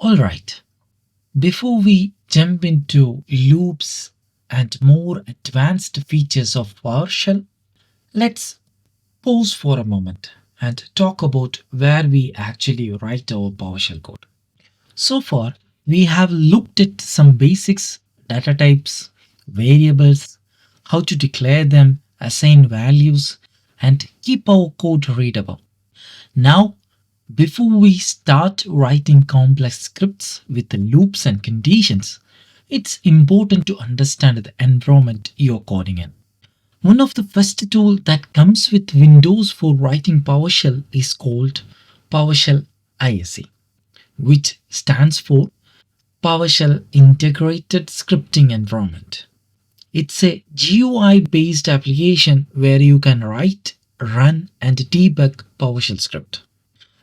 Alright, before we jump into loops and more advanced features of PowerShell, let's pause for a moment and talk about where we actually write our PowerShell code. So far, we have looked at some basics, data types, variables, how to declare them, assign values, and keep our code readable. Now, before we start writing complex scripts with loops and conditions, it's important to understand the environment you're coding in. One of the first tools that comes with Windows for writing PowerShell is called PowerShell ISE, which stands for PowerShell Integrated Scripting Environment. It's a GUI based application where you can write, run, and debug PowerShell script.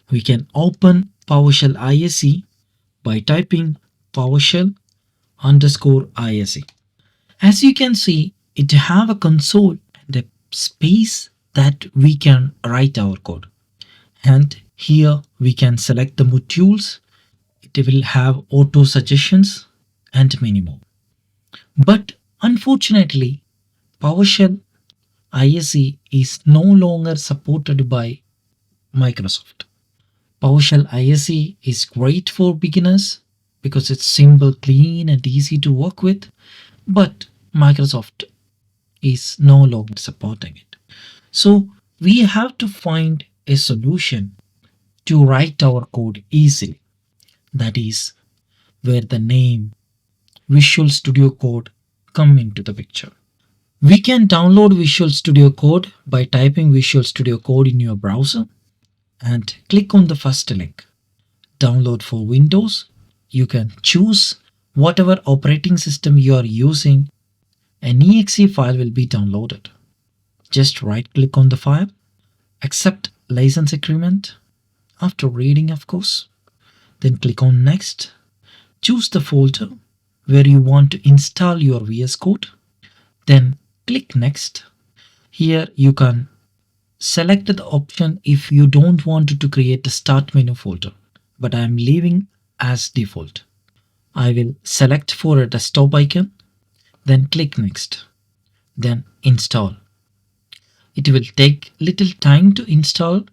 We can open PowerShell ISE by typing PowerShell_ISE. As you can see, it have a console and a space that we can write our code. And here we can select the modules. It will have auto suggestions and many more. But unfortunately, PowerShell ISE is no longer supported by Microsoft. PowerShell ISE is great for beginners because it's simple, clean, and easy to work with, but Microsoft is no longer supporting it. So we have to find a solution to write our code easily. That is where the name Visual Studio Code come into the picture. We can download Visual Studio Code by typing Visual Studio Code in your browser and click on the first link. Download for Windows. You can choose whatever operating system you are using. An exe file will be downloaded. Just right click on the file, accept license agreement after reading, of course. Then click on next. Choose the folder where you want to install your VS Code. Then click next. Here you can select the option if you don't want to create a start menu folder, but I am leaving as default. I will select for a desktop icon, then click next, then install. It will take little time to install.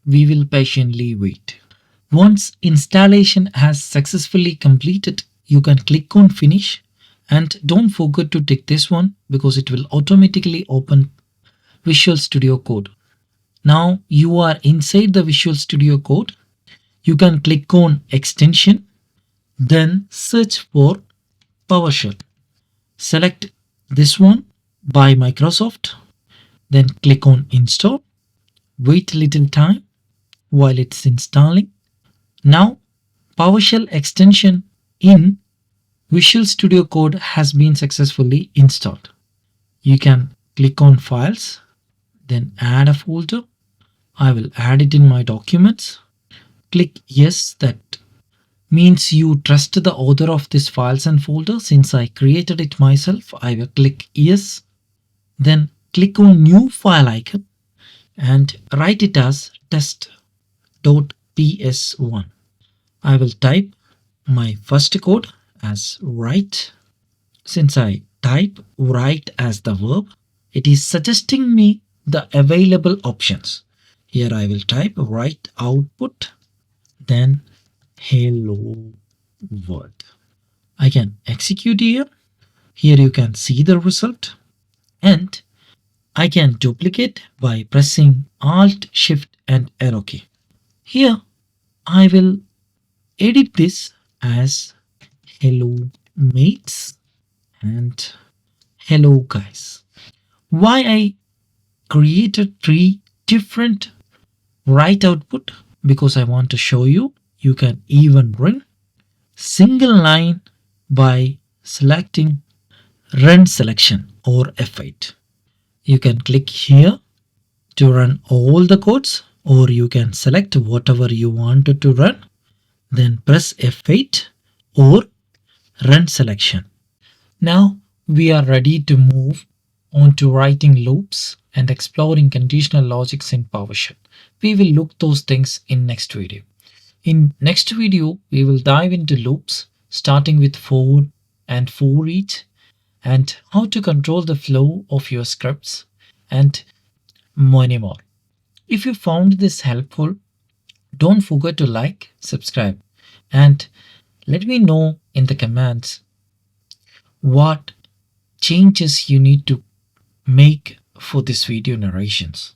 We will patiently wait. Once installation has successfully completed, you can click on finish, and don't forget to tick this one because it will automatically open Visual Studio Code. Now you are inside the Visual Studio Code. You can click on extension, then search for PowerShell. Select this one by Microsoft, then click on install. Wait a little time while it's installing. Now PowerShell extension in Visual Studio Code has been successfully installed. You can click on files, then add a folder. I will add it in my documents. Click yes, that means you trust the author of this files and folder. Since I created it myself, I will click yes. Then click on new file icon and write it as test.ps1. I will type my first code as write. Since I type write as the verb, it is suggesting me the available options. Here I will type write output, then hello world. I can execute here. Here you can see the result, and I can duplicate by pressing Alt, Shift, and arrow key. Here I will edit this as hello mates and hello guys. Why I created 3 different write output? Because I want to show you can even run single line by selecting run selection or F8. You can click here to run all the codes, or you can select whatever you wanted to run, then press F8 or run selection. Now we are ready to move on to writing loops and exploring conditional logics in PowerShell. We will look those things in next video. In next video, we will dive into loops, starting with for and ForEach, and how to control the flow of your scripts, and many more. If you found this helpful, don't forget to like, subscribe, and let me know in the comments what changes you need to make for this video narrations.